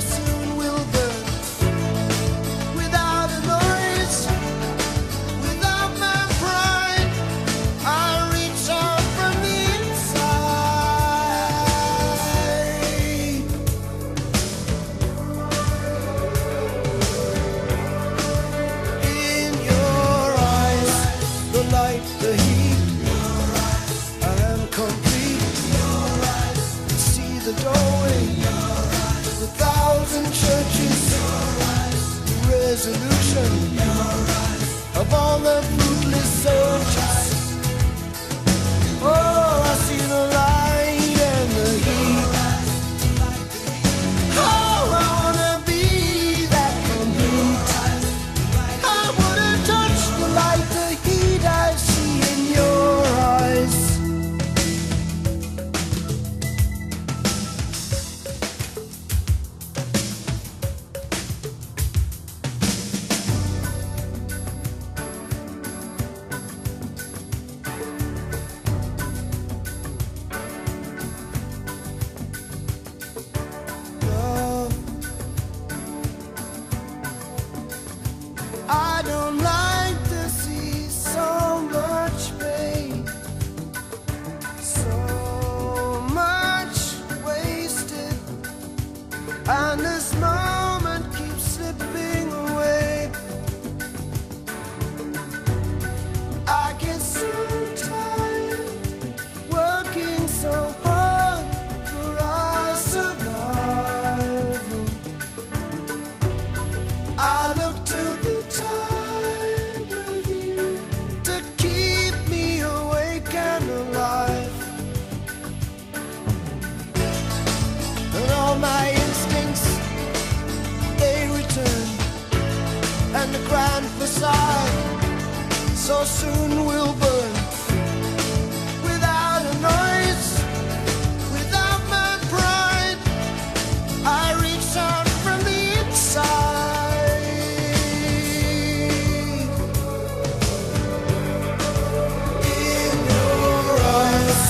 soon will burn without a noise, without my pride. I reach out from the inside. In your eyes, the light, the heat, I am complete. See the doorway, the thousand churches, the resolution of all the fruitless soldiers. Oh, I see the light and the heat. Oh, I wanna be that complete. I wanna touch the light, the heat I see in your eyes. I don't like to see so much pain, so much wasted, and this moment keeps slipping away. I get so tired working so hard for our survival. I look to the time with you to keep me awake and alive. And all my instincts, they return, and the grand facade so soon will burn without a noise, without my pride. I reach out from the inside. In your eyes,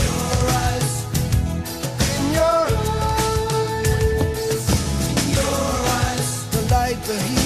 your eyes, in your eyes, the light, the heat.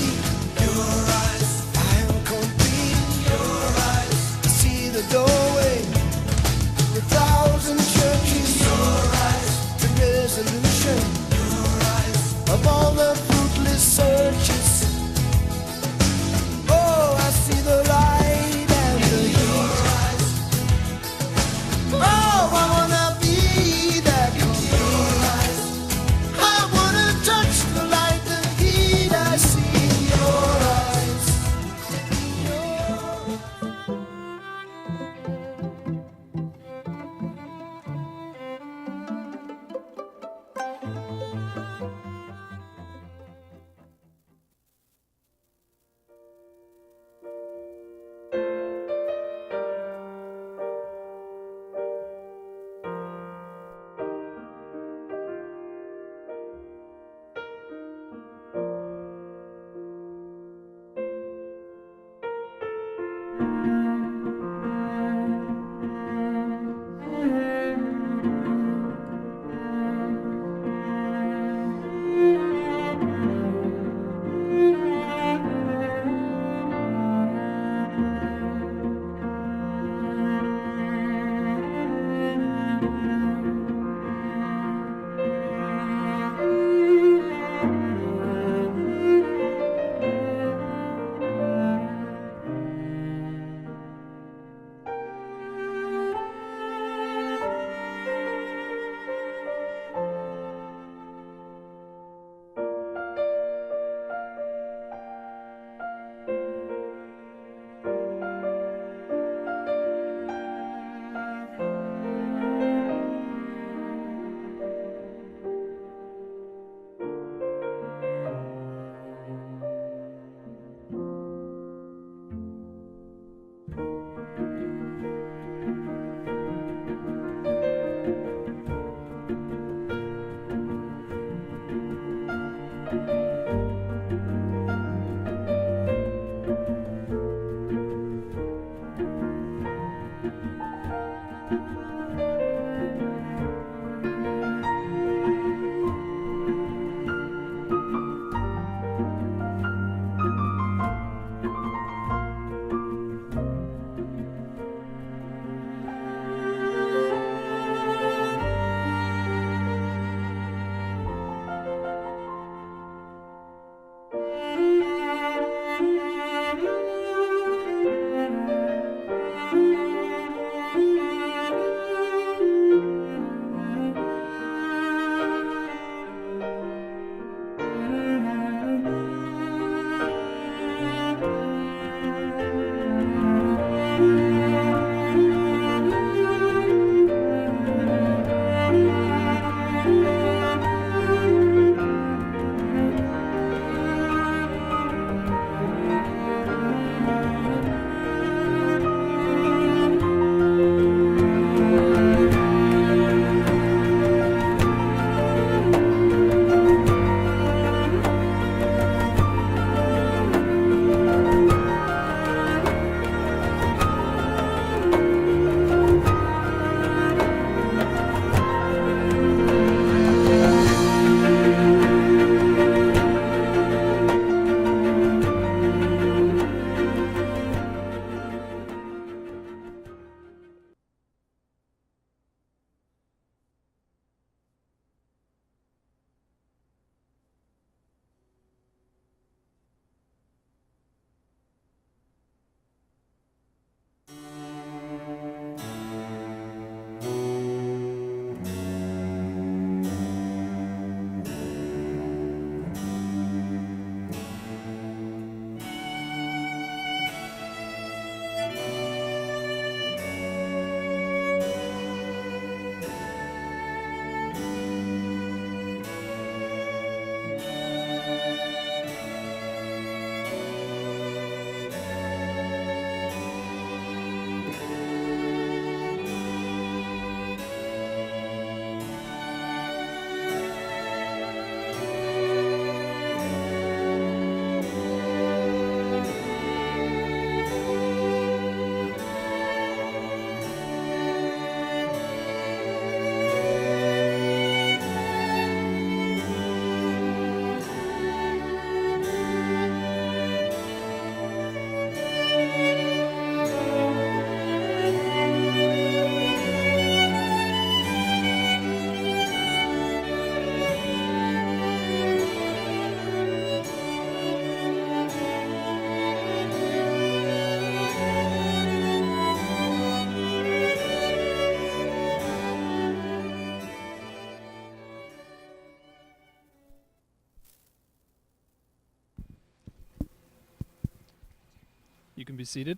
can be seated.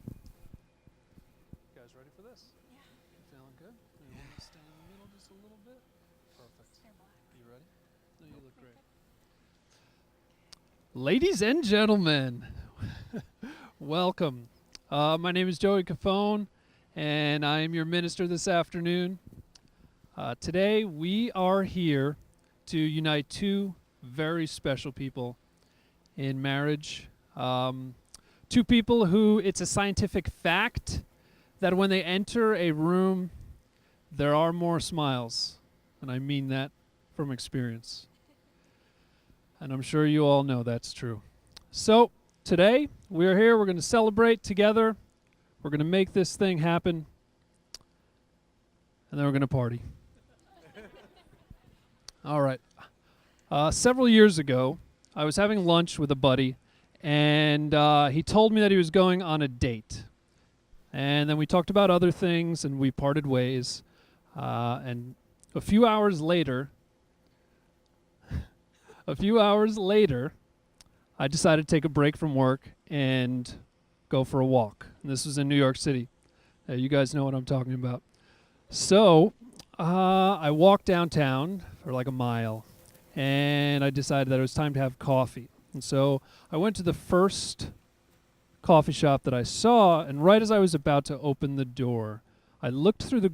You guys ready for this? Yeah. Feeling good? You want to stay in the middle just a little bit? Perfect. You ready? No, you look great. Ladies and gentlemen, welcome. My name is Joey Cafone, and I am your minister this afternoon. Today, we are here to unite two very special people in marriage. Two people who it's a scientific fact that when they enter a room, there are more smiles. And I mean that from experience. And I'm sure you all know that's true. So today, we're here. We're going to celebrate together. We're going to make this thing happen. And then we're going to party. All right. Several years ago, I was having lunch with a buddy, and he told me that he was going on a date. And then we talked about other things, and we parted ways. And a few hours later, I decided to take a break from work and go for a walk. And this was in New York City. You guys know what I'm talking about. So I walked downtown for like a mile, and I decided that it was time to have coffee. And so I went to the first coffee shop that I saw, and right as I was about to open the door, I looked through the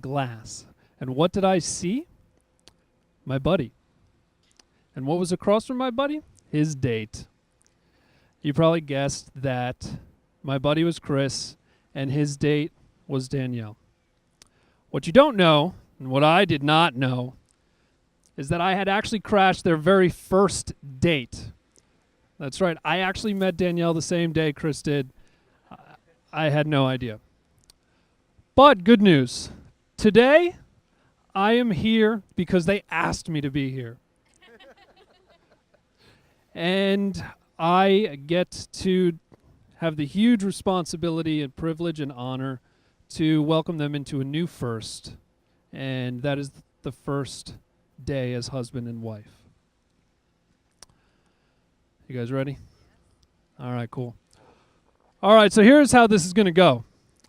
glass, and what did I see? My buddy. And what was across from my buddy? His date. You probably guessed that my buddy was Chris, and his date was Danielle. What you don't know, and what I did not know, is that I had actually crashed their very first date. That's right. I actually met Danielle the same day Chris did. I had no idea. But good news. Today, I am here because they asked me to be here. And I get to have the huge responsibility and privilege and honor to welcome them into a new first. And that is the first day as husband and wife. You guys ready? All right, cool. All right, so here's how this is going to go.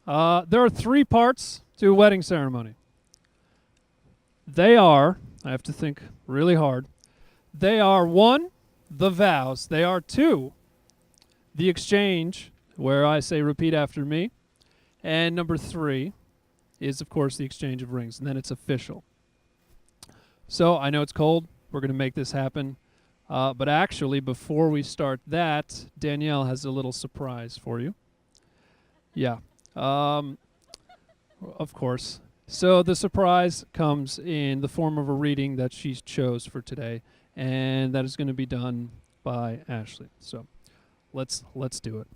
There are 3 parts to a wedding ceremony. They are, I have to think really hard, they are 1, the vows. They are 2, the exchange, where I say repeat after me. And number 3 is, of course, the exchange of rings, and then it's official. So I know it's cold. We're going to make this happen. But actually, before we start that, Danielle has a little surprise for you. Yeah. Of course. So the surprise comes in the form of a reading that she chose for today, and that is going to be done by Ashley. So let's do it.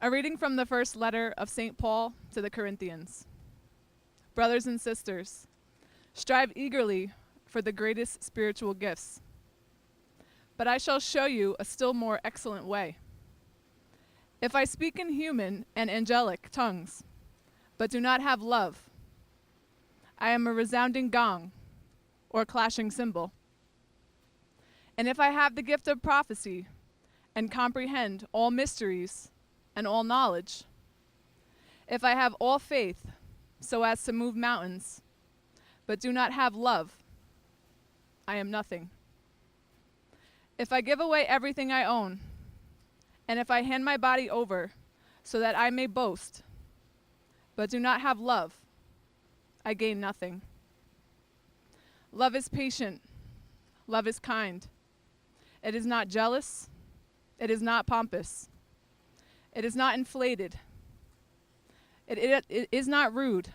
A reading from the first letter of St. Paul to the Corinthians. Brothers and sisters, strive eagerly for the greatest spiritual gifts. But I shall show you a still more excellent way. If I speak in human and angelic tongues, but do not have love, I am a resounding gong or clashing cymbal. And if I have the gift of prophecy and comprehend all mysteries and all knowledge, if I have all faith so as to move mountains, but do not have love, I am nothing. If I give away everything I own, and if I hand my body over so that I may boast, but do not have love, I gain nothing. Love is patient. Love is kind. It is not jealous. It is not pompous. It is not inflated. It is not rude.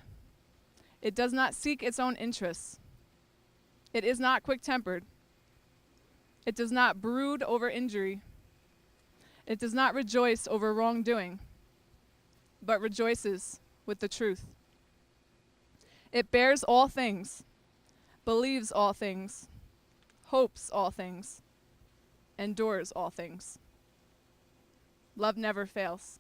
It does not seek its own interests. It is not quick-tempered. It does not brood over injury. It does not rejoice over wrongdoing, but rejoices with the truth. It bears all things, believes all things, hopes all things, endures all things. Love never fails.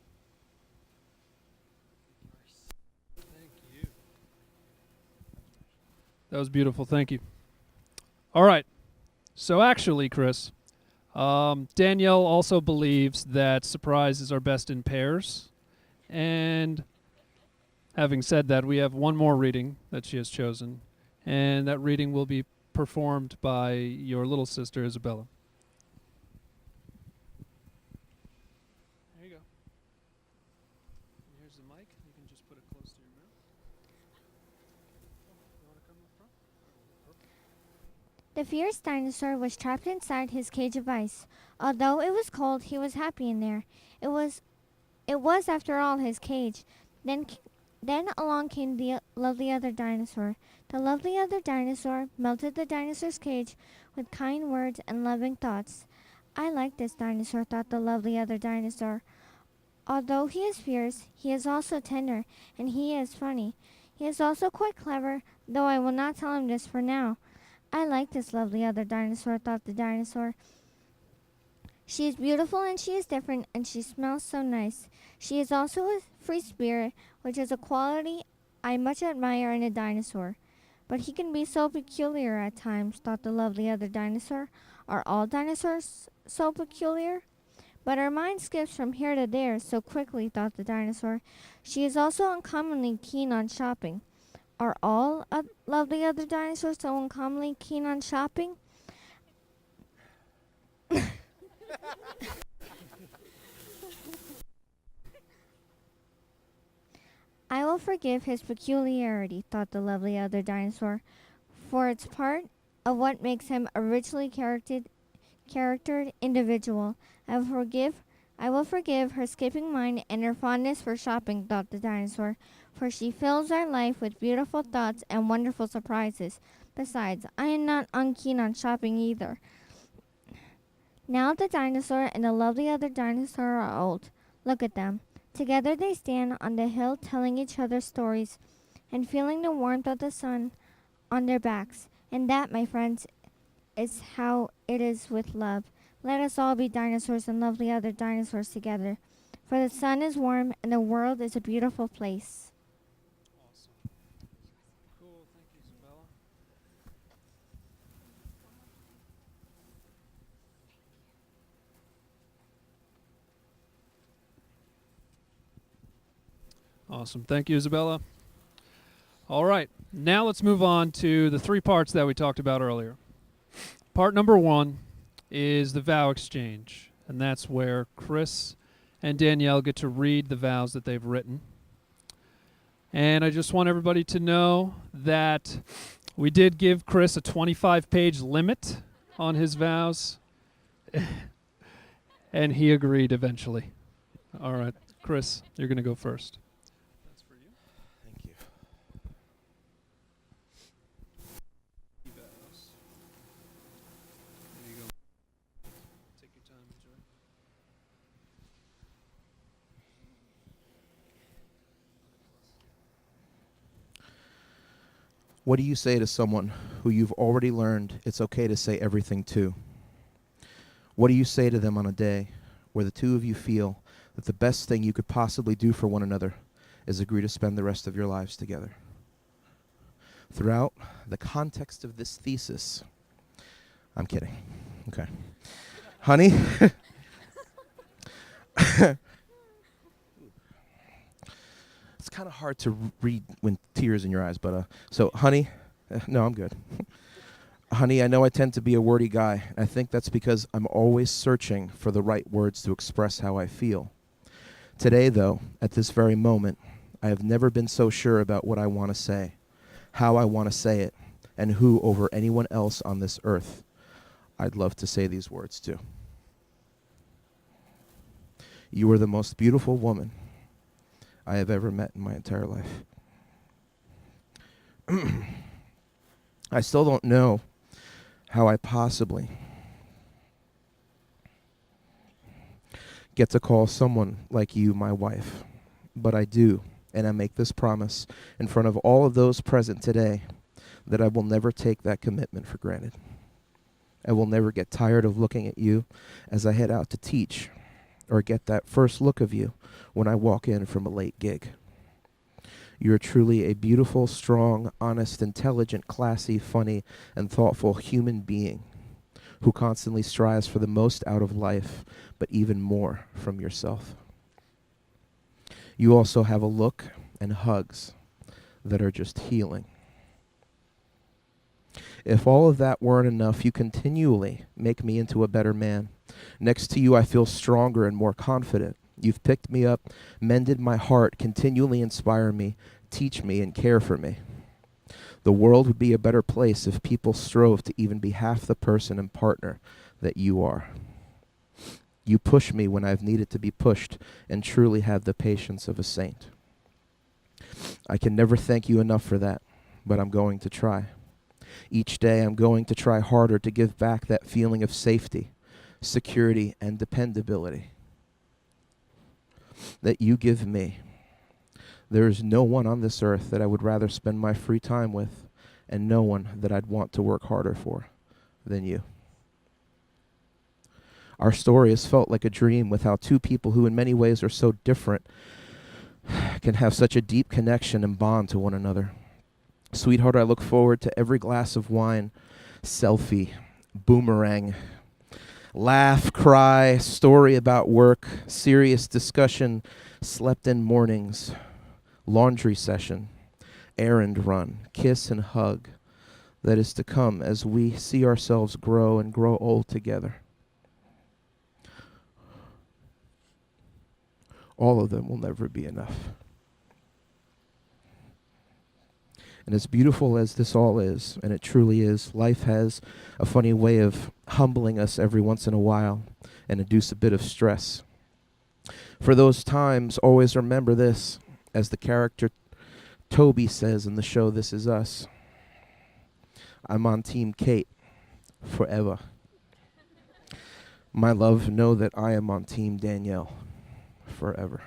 That was beautiful. Thank you. All right. So actually, Chris, Danielle also believes that surprises are best in pairs. And having said that, we have one more reading that she has chosen. And that reading will be performed by your little sister, Isabella. There you go. Here's the mic. You can just put it close to your mouth. You want to come up front? The fierce dinosaur was trapped inside his cage of ice. Although it was cold, he was happy in there. It was after all his cage. Then along came the lovely other dinosaur. The lovely other dinosaur melted the dinosaur's cage with kind words and loving thoughts. I like this dinosaur, thought the lovely other dinosaur. Although he is fierce, he is also tender, and he is funny. He is also quite clever, though I will not tell him this for now. I like this lovely other dinosaur, thought the dinosaur. She is beautiful and she is different and she smells so nice. She is also a free spirit, which is a quality I much admire in a dinosaur. But he can be so peculiar at times, thought the lovely other dinosaur. Are all dinosaurs so peculiar? But her mind skips from here to there so quickly, thought the dinosaur. She is also uncommonly keen on shopping. Are all lovely other dinosaurs so uncommonly keen on shopping? I will forgive his peculiarity, thought the lovely other dinosaur, for it's part of what makes him a richly charactered individual. I will forgive her skipping mind and her fondness for shopping, thought the dinosaur, for she fills our life with beautiful thoughts and wonderful surprises. Besides, I am not unkeen on shopping either. Now the dinosaur and the lovely other dinosaur are old. Look at them. Together they stand on the hill telling each other stories and feeling the warmth of the sun on their backs. And that, my friends, is how it is with love. Let us all be dinosaurs and lovely other dinosaurs together. For the sun is warm and the world is a beautiful place. Awesome. Cool. Thank you, Isabella. Awesome. Thank you, Isabella. All right. Now let's move on to the three parts that we talked about earlier. Part number one is the vow exchange, and that's where Chris and Danielle get to read the vows that they've written. And I just want everybody to know that we did give Chris a 25-page limit on his vows, and he agreed eventually. All right, Chris, you're going to go first. That's for you. Thank you. Vows. There you go. Take your time, enjoy. What do you say to someone who you've already learned it's okay to say everything to? What do you say to them on a day where the two of you feel that the best thing you could possibly do for one another is agree to spend the rest of your lives together? Throughout the context of this thesis, I'm kidding. Okay. Honey, it's kind of hard to read when tears in your eyes, but so honey, no, I'm good. Honey, I know I tend to be a wordy guy. I think that's because I'm always searching for the right words to express how I feel. Today, though, at this very moment, I have never been so sure about what I want to say, how I want to say it, and who over anyone else on this earth I'd love to say these words to. You are the most beautiful woman I have ever met in my entire life. I still don't know how I possibly get to call someone like you my wife, but I do, and I make this promise in front of all of those present today that I will never take that commitment for granted. I will never get tired of looking at you as I head out to teach, or get that first look of you when I walk in from a late gig. You're truly a beautiful, strong, honest, intelligent, classy, funny, and thoughtful human being who constantly strives for the most out of life, but even more from yourself. You also have a look and hugs that are just healing. If all of that weren't enough, you continually make me into a better man. Next to you, I feel stronger and more confident. You've picked me up, mended my heart, continually inspire me, teach me, and care for me. The world would be a better place if people strove to even be half the person and partner that you are. You push me when I've needed to be pushed and truly have the patience of a saint. I can never thank you enough for that, but I'm going to try. Each day I'm going to try harder to give back that feeling of safety, security, and dependability that you give me. There is no one on this earth that I would rather spend my free time with, and no one that I'd want to work harder for than you. Our story has felt like a dream with how two people who in many ways are so different can have such a deep connection and bond to one another. Sweetheart, I look forward to every glass of wine, selfie, boomerang, laugh, cry, story about work, serious discussion, slept-in mornings, laundry session, errand run, kiss and hug that is to come as we see ourselves grow and grow old together. All of them will never be enough. And as beautiful as this all is, and it truly is, life has a funny way of humbling us every once in a while and induce a bit of stress. For those times, always remember this, as the character Toby says in the show This Is Us. I'm on Team Kate forever. My love, know that I am on Team Danielle forever.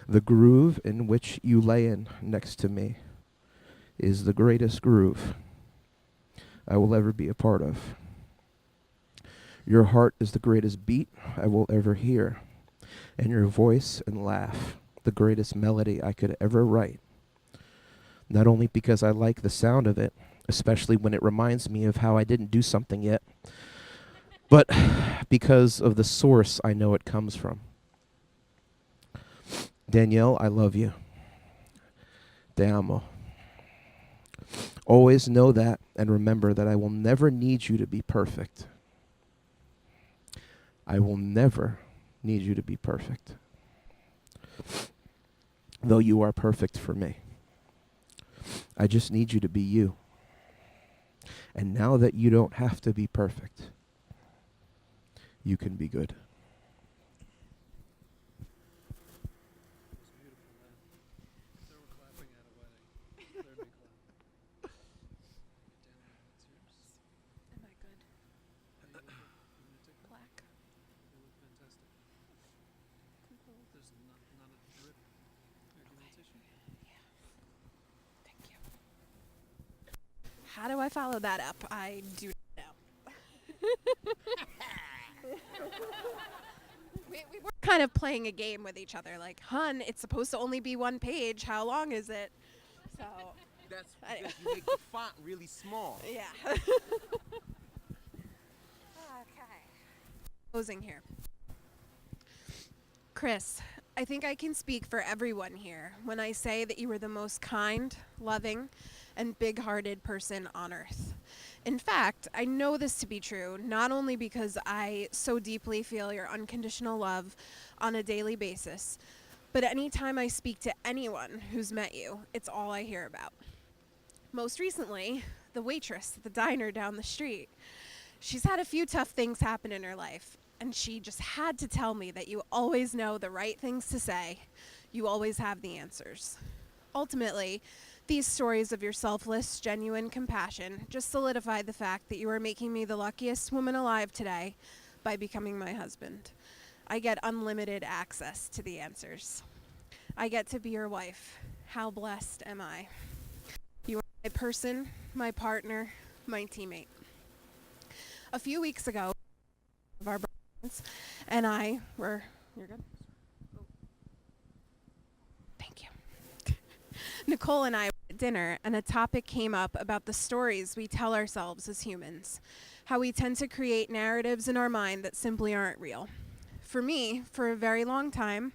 The groove in which you lay in next to me is the greatest groove I will ever be a part of. Your heart is the greatest beat I will ever hear, and your voice and laugh the greatest melody I could ever write. Not only because I like the sound of it, especially when it reminds me of how I didn't do something yet, but because of the source I know it comes from. Danielle, I love you. Te amo. Always know that and remember that I will never need you to be perfect. I will never need you to be perfect. Though you are perfect for me. I just need you to be you. And now that you don't have to be perfect, you can be good. Am I good? Black. Thank you. How do I follow that up? I do not know. we were kind of playing a game with each other, like, hun, it's supposed to only be one page. How long is it? So, That's because you make the font really small. yeah. Okay. Closing here. Chris, I think I can speak for everyone here when I say that you are the most kind, loving, and big-hearted person on earth. In fact, I know this to be true, not only because I so deeply feel your unconditional love on a daily basis, but anytime I speak to anyone who's met you, it's all I hear about. Most recently, the waitress at the diner down the street. She's had a few tough things happen in her life, and she just had to tell me that you always know the right things to say. You always have the answers. Ultimately, these stories of your selfless, genuine compassion just solidify the fact that you are making me the luckiest woman alive today by becoming my husband. I get unlimited access to the answers. I get to be your wife. How blessed am I? You are my person, my partner, my teammate. A few weeks ago, our friends and I were... You're good? Thank you. Nicole and I were at dinner, and a topic came up about the stories we tell ourselves as humans, how we tend to create narratives in our mind that simply aren't real. For me, for a very long time,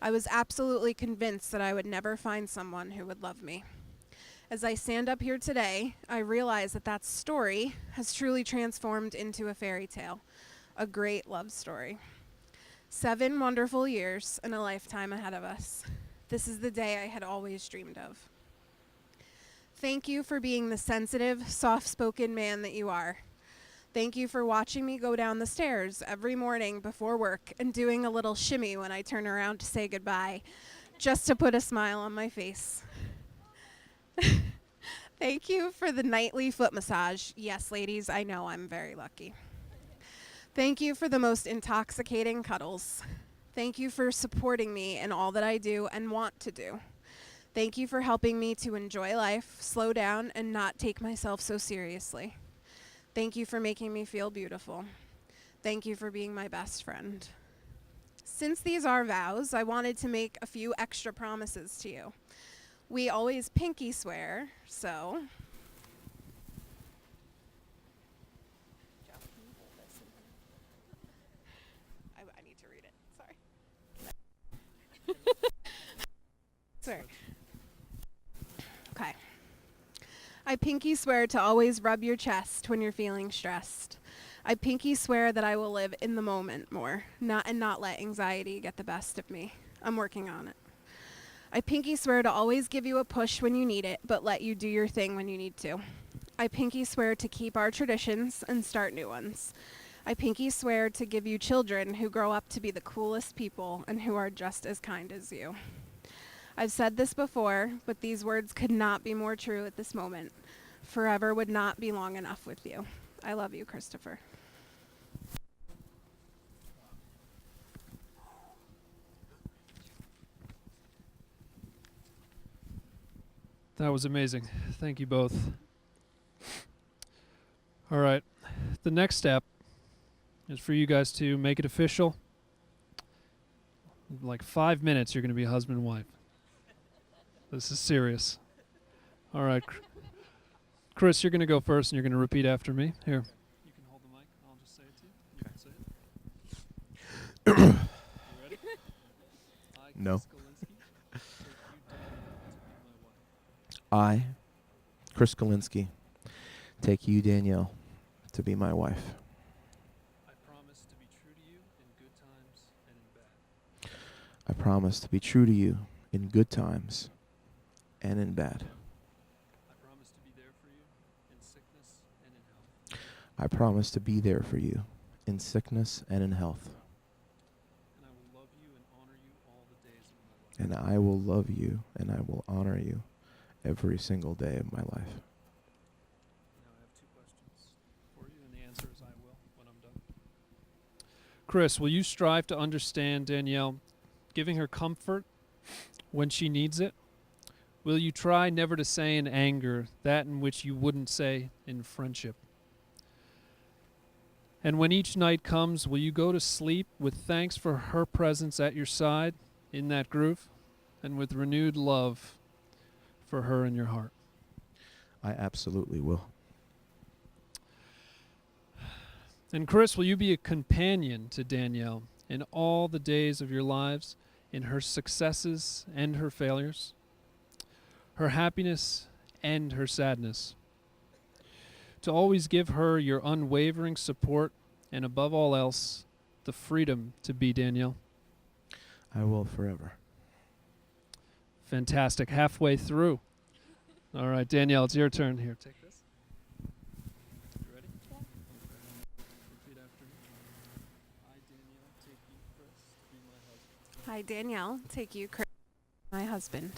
I was absolutely convinced that I would never find someone who would love me. As I stand up here today, I realize that that story has truly transformed into a fairy tale, a great love story. 7 wonderful years and a lifetime ahead of us. This is the day I had always dreamed of. Thank you for being the sensitive, soft-spoken man that you are. Thank you for watching me go down the stairs every morning before work and doing a little shimmy when I turn around to say goodbye, just to put a smile on my face. Thank you for the nightly foot massage. Yes, ladies, I know I'm very lucky. Thank you for the most intoxicating cuddles. Thank you for supporting me in all that I do and want to do. Thank you for helping me to enjoy life, slow down, and not take myself so seriously. Thank you for making me feel beautiful. Thank you for being my best friend. Since these are vows, I wanted to make a few extra promises to you. We always pinky swear, so... I need to read it, sorry. Sorry. Okay. I pinky swear to always rub your chest when you're feeling stressed. I pinky swear that I will live in the moment more, not let anxiety get the best of me. I'm working on it. I pinky swear to always give you a push when you need it, but let you do your thing when you need to. I pinky swear to keep our traditions and start new ones. I pinky swear to give you children who grow up to be the coolest people and who are just as kind as you. I've said this before, but these words could not be more true at this moment. Forever would not be long enough with you. I love you, Christopher. That was amazing. Thank you both. All right. The next step is for you guys to make it official. In like 5 minutes, you're going to be husband and wife. This is serious. All right. Chris, you're going to go first, and you're going to repeat after me. Here. You can hold the mic. I'll just say it to you. You can say it. You ready? No. I, Chris Golinski, take you, Danielle, to be my wife. I, Chris Golinski, take you, Danielle, to be my wife. I promise to be true to you in good times and in bad. I promise to be true to you in good times and in bad. I promise to be there for you in sickness and in health. I promise to be there for you in sickness and in health. And I will love you and honor you all the days of my life. And I will love you and I will honor you every single day of my life. Now I have 2 questions for you, and the answer is I will when I'm done. Chris, will you strive to understand Danielle, giving her comfort when she needs it? Will you try never to say in anger that in which you wouldn't say in friendship? And when each night comes, will you go to sleep with thanks for her presence at your side in that groove, and with renewed love for her in your heart? I absolutely will. And Chris, will you be a companion to Danielle in all the days of your lives, in her successes and her failures, her happiness and her sadness? To always give her your unwavering support, and above all else, the freedom to be Danielle. I will forever. Fantastic. Halfway through. All right, Danielle, it's your turn. Here, take this. You ready? Yeah. Repeat after me. I, Danielle, take you, Chris, to be my husband. Hi, Danielle. Take you, Chris, my husband.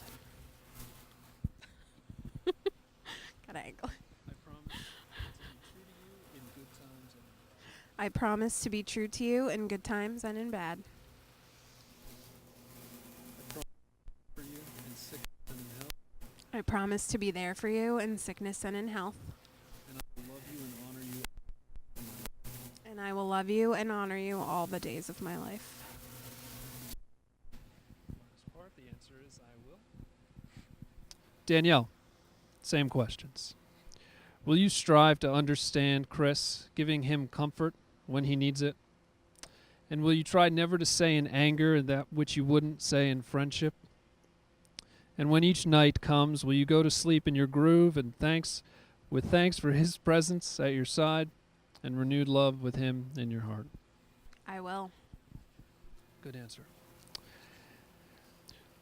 Got an angle. I promise to be true to you in good times and in bad. I promise to be there for you in sickness and in health. And I will love you and honor you all the days of my life. And I will love you and honor you all the days of my life. Last part, the answer is I will. Danielle, same questions. Will you strive to understand Chris, giving him comfort when he needs it? And will you try never to say in anger that which you wouldn't say in friendship? And when each night comes, will you go to sleep in your groove and thanks for his presence at your side and renewed love with him in your heart? I will. Good answer.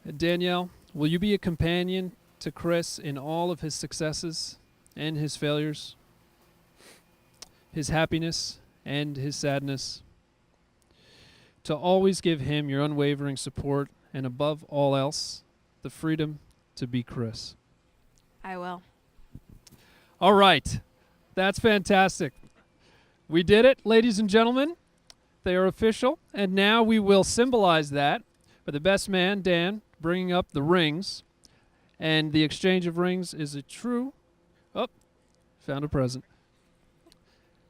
And Danielle, will you be a companion to Chris in all of his successes and his failures, his happiness and his sadness, to always give him your unwavering support and above all else, the freedom to be Chris? I will. All right. That's fantastic. We did it, ladies and gentlemen. They are official. And now we will symbolize that by the best man, Dan, bringing up the rings. And the exchange of rings is a true... Oh, found a present.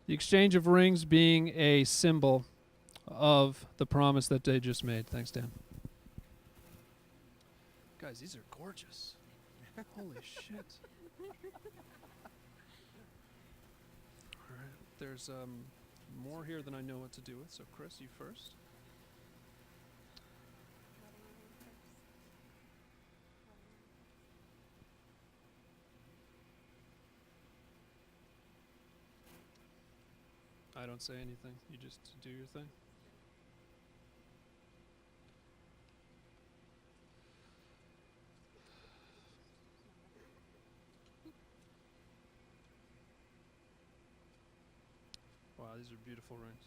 The exchange of rings being a symbol of the promise that they just made. Thanks, Dan. Guys, these are gorgeous. Holy shit. All right. There's more here than I know what to do with. So, Chris, you first. I don't say anything. You just do your thing. Wow, these are beautiful rings.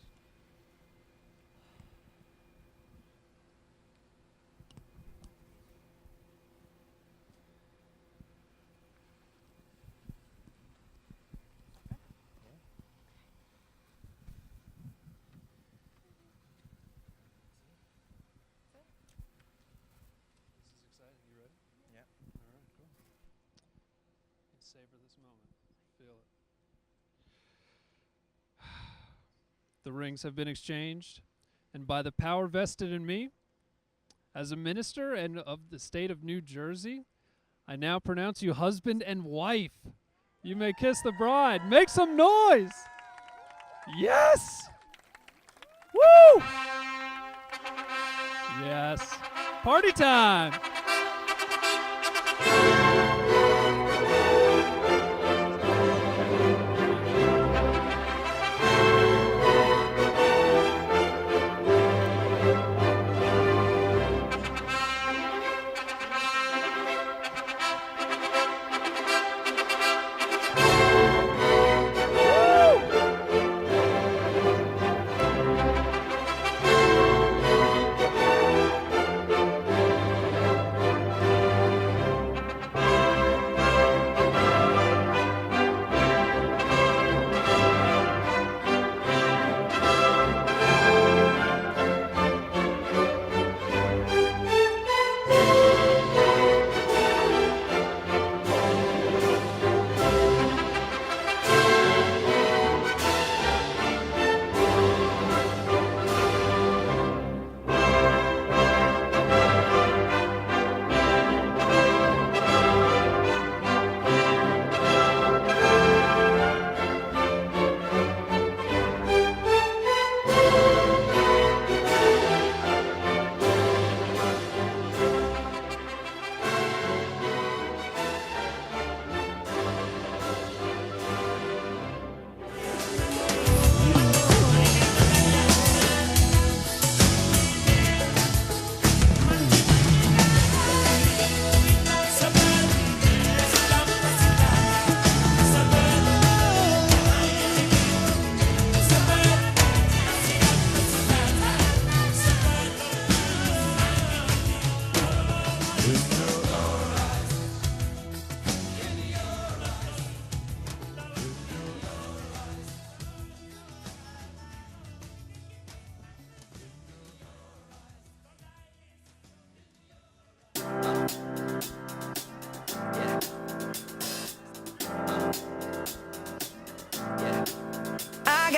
This is exciting. You ready? Yeah. All right, cool. Let's savor this moment. Feel it. The rings have been exchanged, and by the power vested in me, as a minister and of the state of New Jersey, I now pronounce you husband and wife. You may kiss the bride. Make some noise. Yes. Woo! Yes. Party time.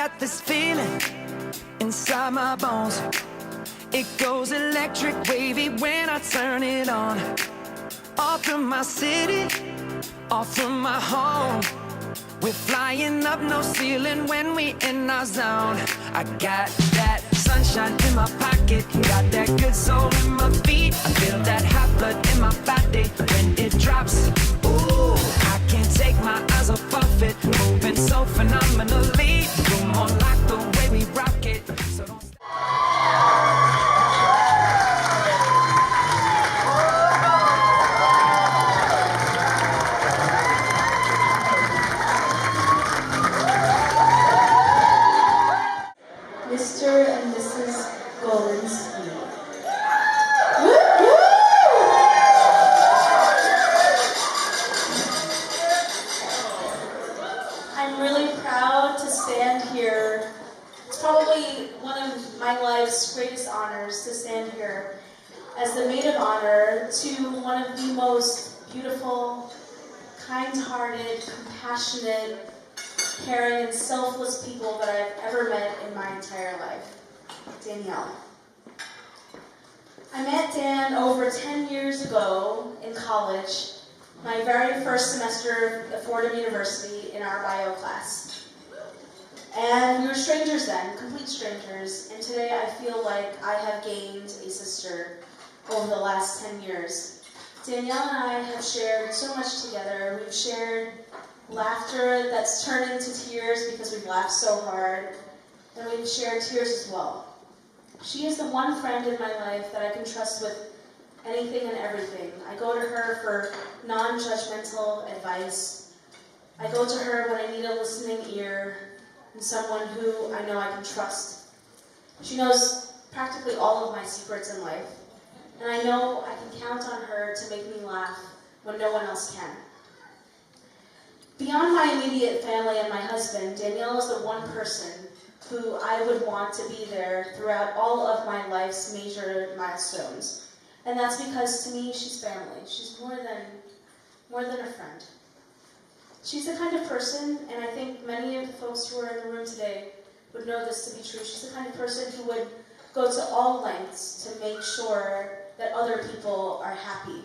got this feeling inside my bones. It goes electric wavy when I turn it on. Off from my city, off from my home. We're flying up, no ceiling when we in our zone. I got that sunshine in my pocket, got that good soul in my feet. I feel that hot blood in my body when it drops. Ooh, I can't take my eyes off it, moving so phenomenally. You're more like the way we rock it, so don't stop. Mr. and Mrs. Golinski. I'm really proud to stand here. It's probably one of my life's greatest honors to stand here as the maid of honor to one of the most beautiful, kind-hearted, compassionate, caring, and selfless people that I've ever met in my entire life, Danielle. I met Dan over 10 years ago in college, my very first semester at Fordham University in our bio class. And we were strangers then, complete strangers, and today I feel like I have gained a sister over the last 10 years. Danielle and I have shared so much together. We've shared laughter that's turned into tears because we've laughed so hard, and we've shared tears as well. She is the one friend in my life that I can trust with anything and everything. I go to her for non-judgmental advice. I go to her when I need a listening ear and someone who I know I can trust. She knows practically all of my secrets in life, and I know I can count on her to make me laugh when no one else can. Beyond my immediate family and my husband, Danielle is the one person who I would want to be there throughout all of my life's major milestones. And that's because to me, she's family. She's more than a friend. She's the kind of person, and I think many of the folks who are in the room today would know this to be true, she's the kind of person who would go to all lengths to make sure that other people are happy.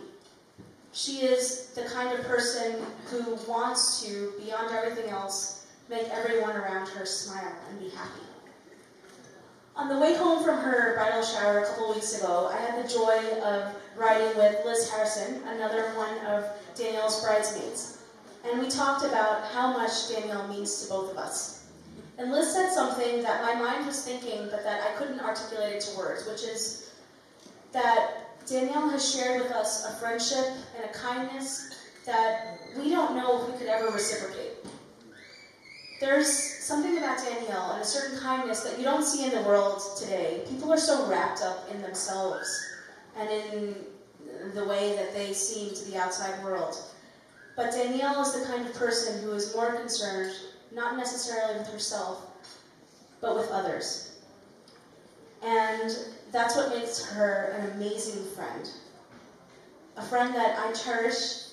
She is the kind of person who wants to, beyond everything else, make everyone around her smile and be happy. On the way home from her bridal shower a couple weeks ago, I had the joy of riding with Liz Harrison, another one of Danielle's bridesmaids. And we talked about how much Danielle means to both of us. And Liz said something that my mind was thinking, but that I couldn't articulate it to words, which is that Danielle has shared with us a friendship and a kindness that we don't know if we could ever reciprocate. There's something about Danielle and a certain kindness that you don't see in the world today. People are so wrapped up in themselves and in the way that they seem to the outside world. But Danielle is the kind of person who is more concerned, not necessarily with herself, but with others. And that's what makes her an amazing friend. A friend that I cherish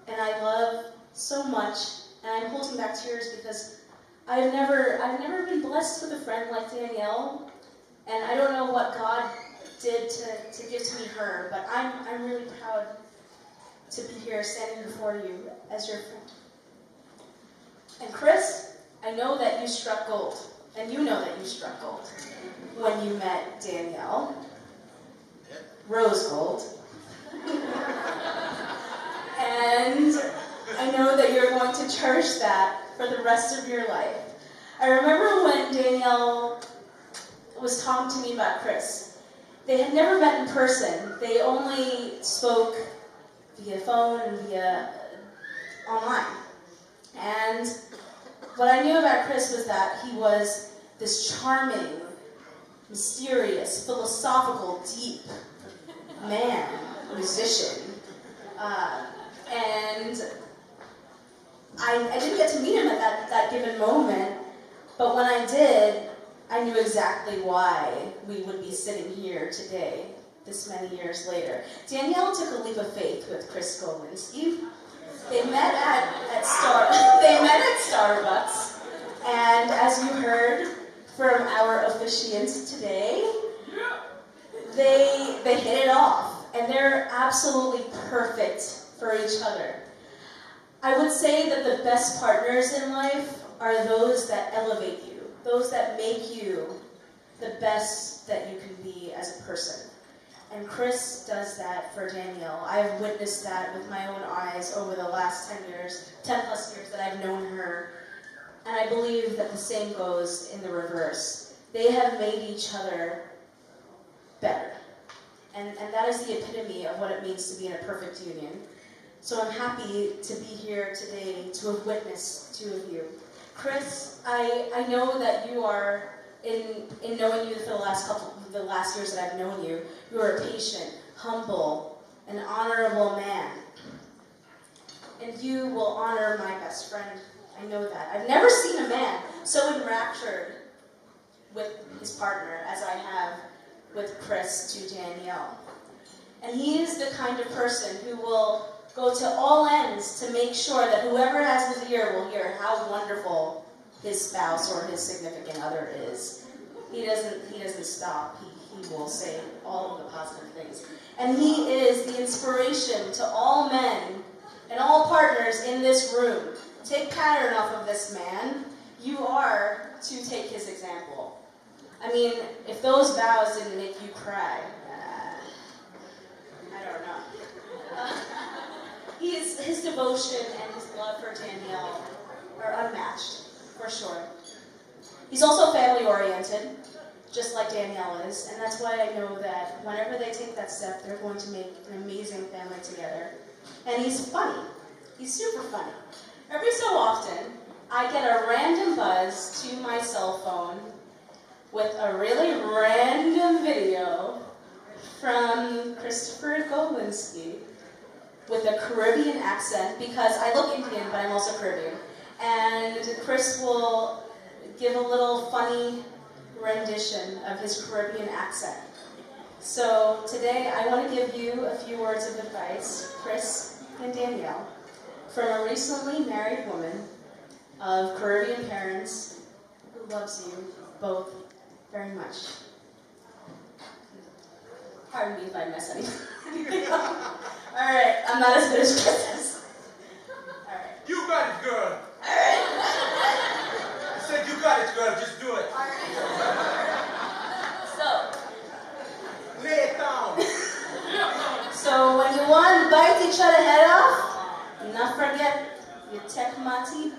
and I love so much, and I'm holding back tears because I've never been blessed with a friend like Danielle, and I don't know what God did to give to me her, but I'm really proud to be here standing before you as your friend. And Chris, I know that you struck gold, and you know that you struck gold when you met Danielle. Rose gold. And I know that you're going to cherish that for the rest of your life. I remember when Danielle was talking to me about Chris. They had never met in person. They only spoke via phone and via online. And what I knew about Chris was that he was this charming, mysterious, philosophical, deep man, musician. And I didn't get to meet him at that given moment, but when I did, I knew exactly why we would be sitting here today, this many years later. Danielle took a leap of faith with Chris Golinski. They met at Starbucks, and as you heard from our officiant today, they hit it off. and they're absolutely perfect for each other. I would say that the best partners in life are those that elevate you, those that make you the best that you can be as a person. And Chris does that for Danielle. I've witnessed that with my own eyes over the last 10 plus years that I've known her. And I believe that the same goes in the reverse. They have made each other better. And that is the epitome of what it means to be in a perfect union. So I'm happy to be here today to have witnessed two of you. Chris, I know that you are, in knowing you for the last years that I've known you, you are a patient, humble, and honorable man. And you will honor my best friend. I know that. I've never seen a man so enraptured with his partner as I have with Chris to Danielle. And he is the kind of person who will go to all ends to make sure that whoever has his ear will hear how wonderful his spouse or his significant other is. He doesn't stop. He will say all of the positive things. And he is the inspiration to all men and all partners in this room. Take pattern off of this man. You are to take his example. I mean, if those vows didn't make you cry, I don't know. His devotion and his love for Danielle are unmatched, for sure. He's also family-oriented, just like Danielle is, and that's why I know that whenever they take that step, they're going to make an amazing family together. And he's funny. He's super funny. Every so often, I get a random buzz to my cell phone with a really random video from Christopher Golinski with a Caribbean accent, because I look Indian, but I'm also Caribbean. And Chris will give a little funny rendition of his Caribbean accent. So today I want to give you a few words of advice, Chris and Danielle, from a recently married woman of Caribbean parents who loves you both very much. Pardon me if I mess anything up. All right, I'm not as good as Chris is. All right. You got it, girl. All right. I said you got it, girl. Just do it. Lay it down. So when you want to bite each other head off, not forget your tech mati.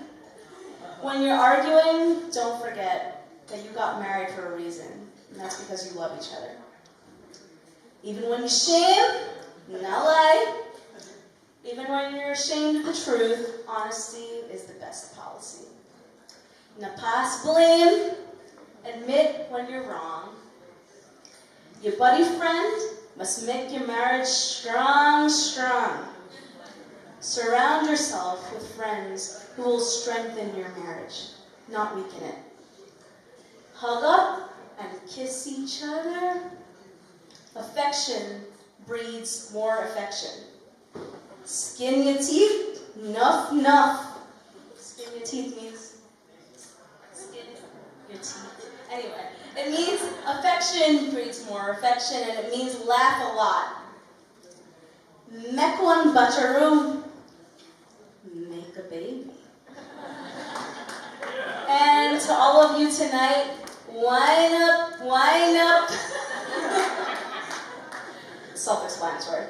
When you're arguing, don't forget that you got married for a reason, and that's because you love each other. Even when you shame, not lie. Even when you're ashamed of the truth, honesty is the best policy. Now pass blame, admit when you're wrong. Your buddy friend must make your marriage strong, strong. Surround yourself with friends who will strengthen your marriage, not weaken it. Hug up and kiss each other. Affection breeds more affection. Skin your teeth, nuff, nuff. Skin your teeth means skin your teeth. Anyway, it means affection breeds more affection, and it means laugh a lot. Make one butteroo, make a baby. And to all of you tonight, wind up, wind up. Self-explanatory.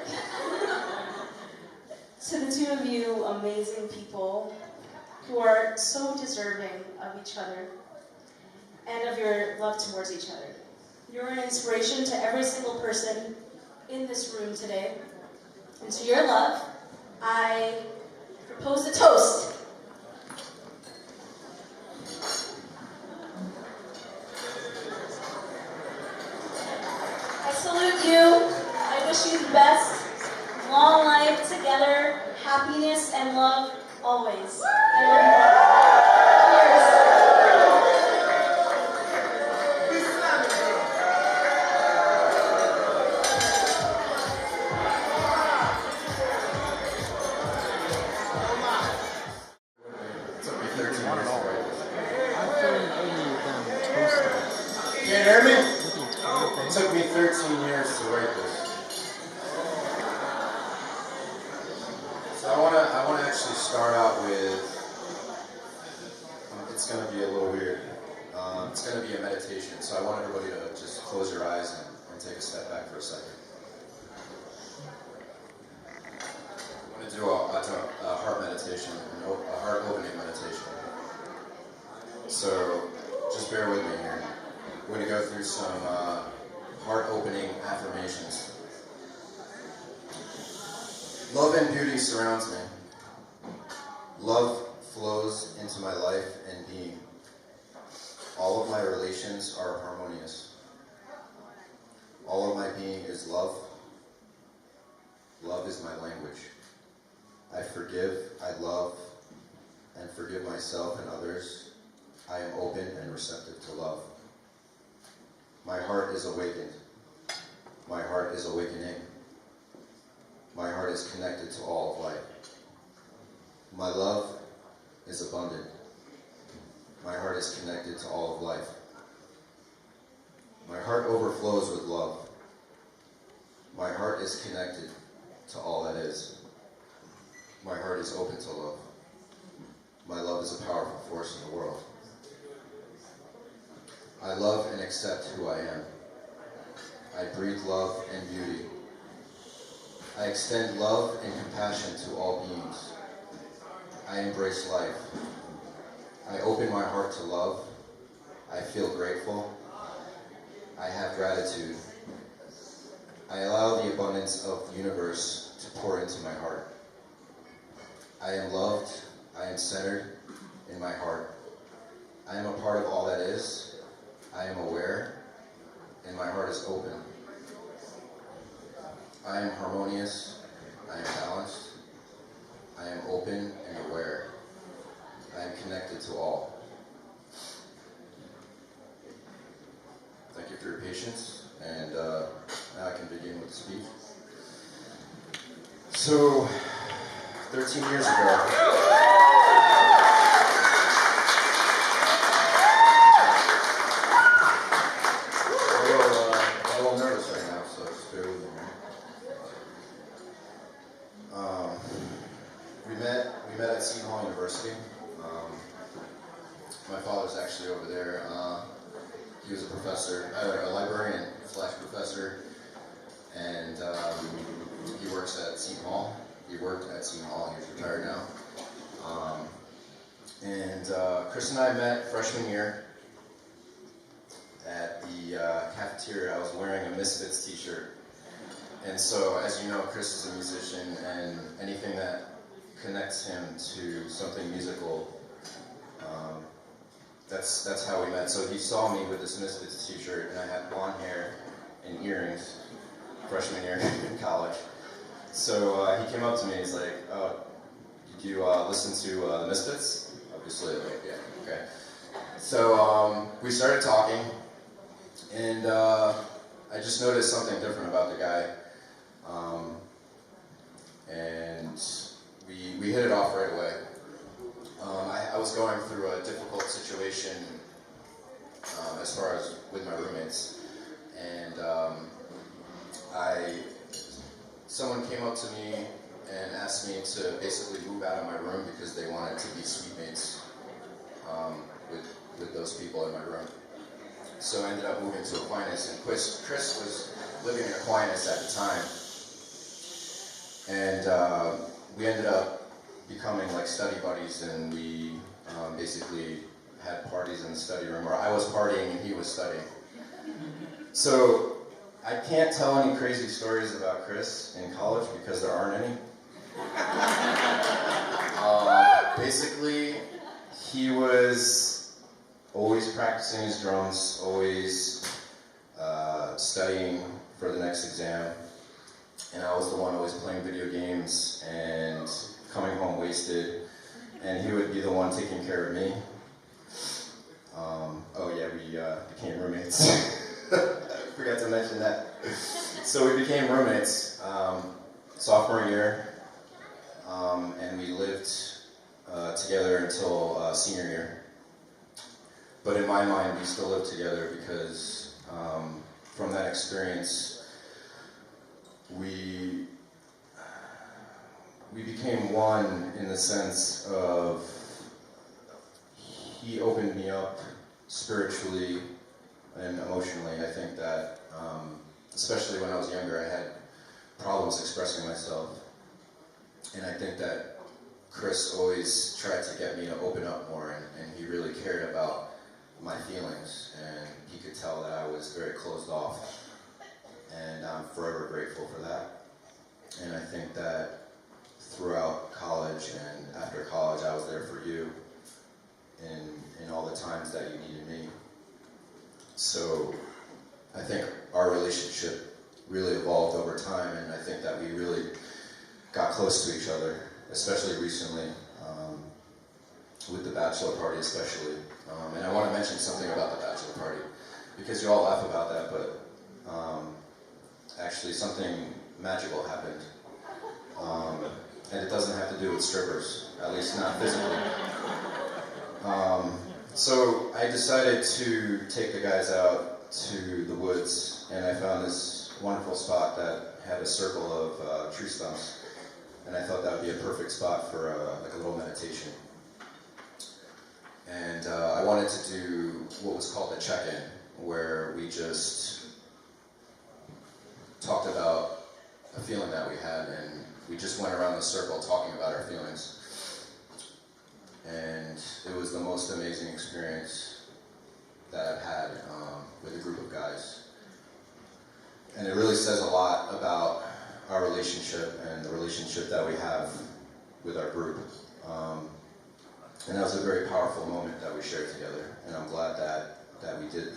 To the two of you amazing people who are so deserving of each other and of your love towards each other. You're an inspiration to every single person in this room today. And to your love, I propose a toast. I salute you. I wish you the best. Long life together, happiness and love always. I love you. Cheers. Can you hear me? It took me 13 years to write this. start out with, it's going to be a little weird. It's going to be a meditation, so I want everybody to just close your eyes and take a step back for a second. I'm going to do a heart meditation, a heart opening meditation. So just bear with me here. We're going to go through some heart opening affirmations. Love and beauty surrounds me. Love flows into my life and being. All of my relations are harmonious. All of my being is love. Love is my language. I forgive, I love, and forgive myself and others. I am open and receptive to love. My heart is awakened. My heart is awakening. My heart is connected to all of life. My love is abundant. My heart is connected to all of life. My heart overflows with love. My heart is connected to all that is. My heart is open to love. My love is a powerful force in the world. I love and accept who I am. I breathe love and beauty. I extend love and compassion to all beings. I embrace life. I open my heart to love. I feel grateful. I have gratitude. I allow the abundance of the universe to pour into my heart. I am loved. I am centered in my heart. I am a part of all that is. I am aware, and my heart is open. I am harmonious. I am balanced. I am open and aware. I am connected to all. Thank you for your patience, and now I can begin with the speech. So, 13 years ago, I'm a little nervous right now, so just bear with me. We met at Seton Hall University. My father's actually over there. He was a professor, a librarian / professor, and he works at Seton Hall. He worked at Seton Hall. He's retired now. Chris and I met freshman year at the cafeteria. I was wearing a Misfits t-shirt. And so, as you know, Chris is a musician, and anything that connects him to something musical, that's how we met. So he saw me with this Misfits t-shirt, and I had blonde hair and earrings, freshman year in college. So he came up to me, he's like, "Oh, did you listen to the Misfits?" Obviously, like, yeah, okay. So we started talking, and I just noticed something different about the guy. And we hit it off right away. I was going through a difficult situation as far as with my roommates, and someone came up to me and asked me to basically move out of my room because they wanted to be suite mates with those people in my room. So I ended up moving to Aquinas, and Chris was living in Aquinas at the time, and we ended up becoming like study buddies, and we basically had parties in the study room, or I was partying and he was studying. So I can't tell any crazy stories about Chris in college because there aren't any. Basically, he was always practicing his drums, always studying for the next exam, and I was the one always playing video games and coming home wasted, and he would be the one taking care of me. We became roommates. Forgot to mention that. So we became roommates sophomore year, and we lived together until senior year. But in my mind, we still live together because from that experience, we we became one in the sense of he opened me up spiritually and emotionally. I think that, especially when I was younger, I had problems expressing myself. And I think that Chris always tried to get me to open up more, and he really cared about my feelings, and he could tell that I was very closed off, and I'm forever grateful for that. And I think that throughout college and after college, I was there for you in all the times that you needed me. So I think our relationship really evolved over time, and I think that we really got close to each other, especially recently, with the bachelor party especially. And I want to mention something about the bachelor party, because you all laugh about that, but actually something magical happened. And it doesn't have to do with strippers, at least not physically. So I decided to take the guys out to the woods, and I found this wonderful spot that had a circle of tree stumps, and I thought that would be a perfect spot for like a little meditation. And I wanted to do what was called a check-in, where we just talked about a feeling that we had, and we just went around the circle talking about our feelings. And it was the most amazing experience that I've had with a group of guys. And it really says a lot about our relationship and the relationship that we have with our group. And that was a very powerful moment that we shared together, and I'm glad that we did.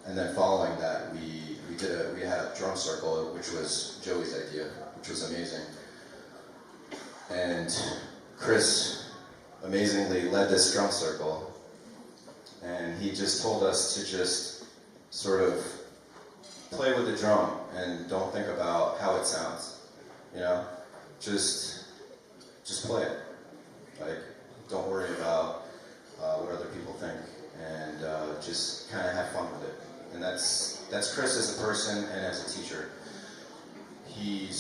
And then following that, we had a drum circle, which was Joey's idea, which was amazing. And Chris amazingly led this drum circle, and he just told us to just sort of play with the drum and don't think about how it sounds, you know? Just play it. Like, don't worry about what other people think, and just kind of have fun with it. And that's Chris as a person and as a teacher. He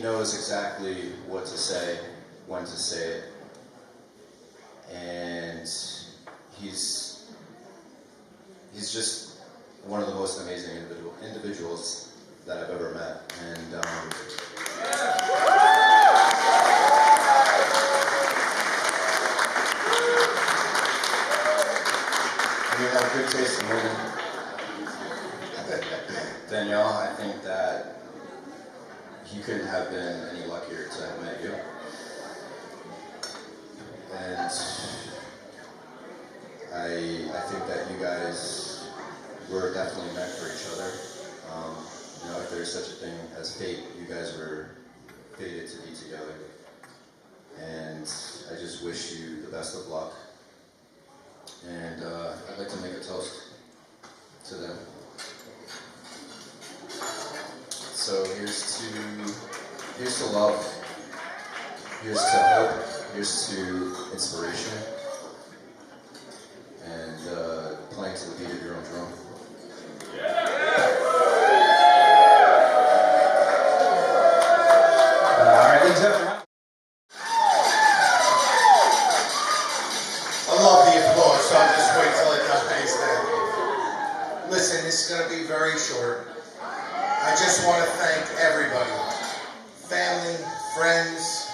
knows exactly what to say, when to say it, and he's just one of the most amazing individuals that I've ever met. And you have good taste in women. Danielle, I think that you couldn't have been any luckier to have met you. And I think that you guys were definitely meant for each other. You know, if there's such a thing as fate, you guys were fated to be together. And I just wish you the best of luck. And I'd like to make a toast to them. So here's to love, here's to hope, here's to inspiration, and playing to the beat of your own drum. All right, ladies and gentlemen. I love the applause, so I'll just wait till it dies down. Listen, this is going to be very short. I just want to thank everybody, family, friends,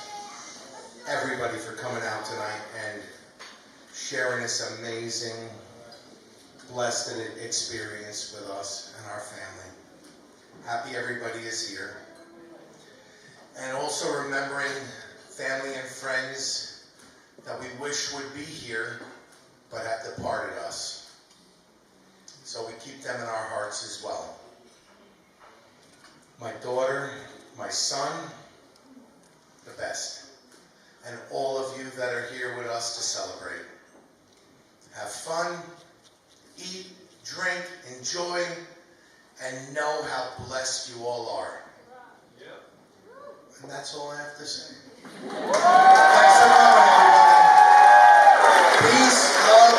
everybody for coming out tonight and sharing this amazing, blessed experience with us and our family. Happy everybody is here. And also remembering family and friends that we wish would be here but have departed us. So we keep them in our hearts as well. My daughter, my son, the best. And all of you that are here with us to celebrate. Have fun, eat, drink, enjoy, and know how blessed you all are. And that's all I have to say. Thanks for coming, everybody. Peace, love,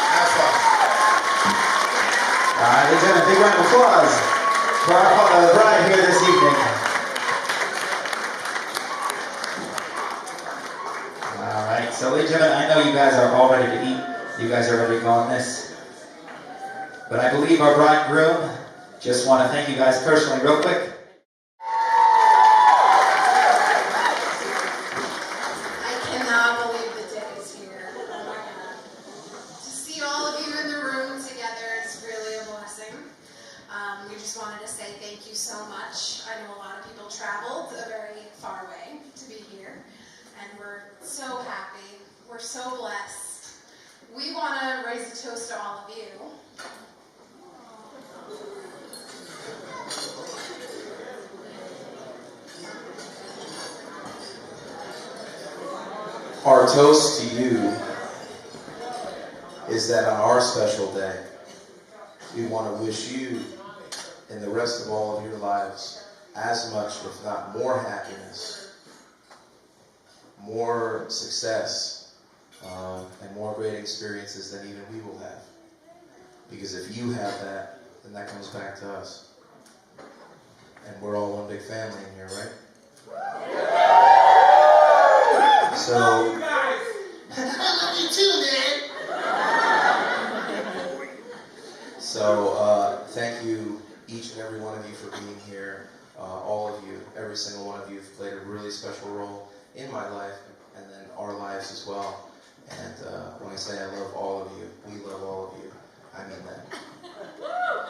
have fun. All right, ladies and gentlemen, big round of applause for our bride here this evening. you guys are all ready to eat. You guys are ready to go on this. But I believe our bride and groom just want to thank you guys personally real quick. I cannot believe the day is here. Oh my God. To see all of you in the room together is really a blessing. We just wanted to say thank you so much. I know a lot of people traveled a very far way to be here, and we're so happy. We're so blessed. We want to raise a toast to all of you. Our toast to you is that on our special day, we want to wish you and the rest of all of your lives as much, if not more happiness, more success, and more great experiences than even we will have. Because if you have that, then that comes back to us. And we're all one big family in here, right? So, I love you too, man. So, thank you, each and every one of you, for being here. All of you, every single one of you, have played a really special role in my life, and then our lives as well. And when I say I love all of you, we love all of you, I mean that.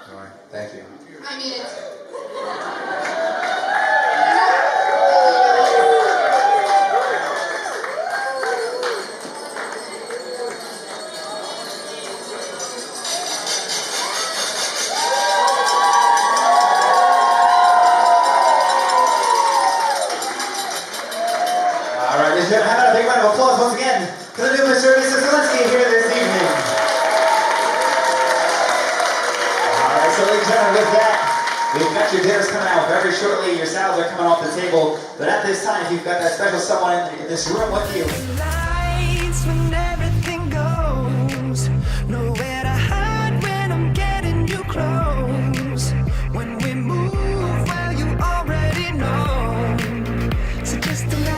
All right, thank you. I mean it. How about a big round of applause once again to the new Mr. and Mrs. Golinski here this evening. Alright, so ladies and gentlemen, with that, we've got your dinners coming out very shortly, your salads are coming off the table, but at this time, if you've got that special someone in this room with you, Lights when everything goes, nowhere to hide when I'm getting you close. When we move, well, you already know. So just imagine.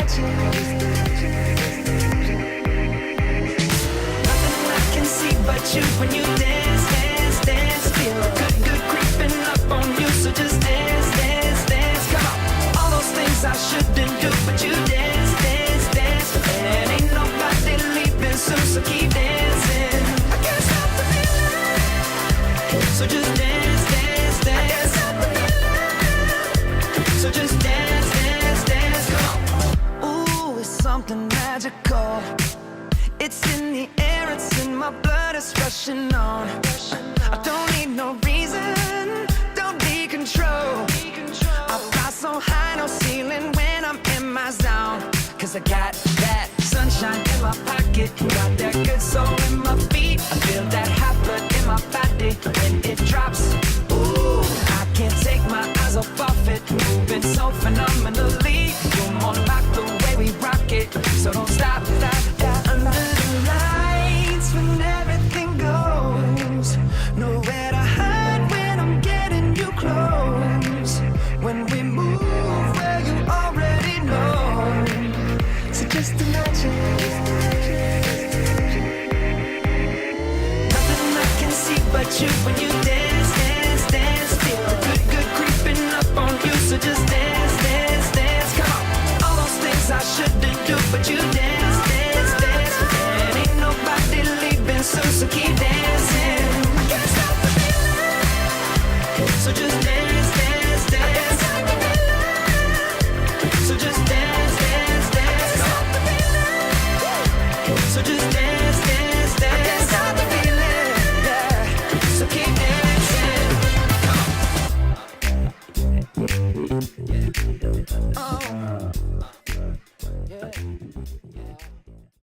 Nothing I can see but you when you dance, dance, dance. Feel good creeping up on you. So just dance, dance, dance. Come on. All those things I shouldn't do, but you dance, dance, dance. And ain't nobody leaving soon, so keep dancing. I can't stop the feeling. So just dance, dance, dance. I can't stop the feeling. So just dance, dance, dance. Come on. Ooh, it's something magical. It's in the air, it's in my blood, it's rushing on. I don't need no reason, don't need control. I fly so high, no ceiling when I'm in my zone. Cause I got that sunshine in my pocket, got that good soul in my feet. I feel that hot blood in my body when it drops. Ooh, I can't take my eyes off of it, moving so phenomenally. You're more like the way we rock it, so don't stop, stop, stop. Under the lights when everything goes, nowhere to hide when I'm getting you close. When we move, well, you already know. So just imagine. Nothing I can see but you when you dance, dance, dance. Feel good creeping up on you. So just dance, dance, dance. Come on. All those things I shouldn't do, but you dance, dance, dance. And ain't nobody leaving soon, so keep dancing. I can't stop the feeling. So just dance, dance, dance. So just dance, dance, dance. So just dance.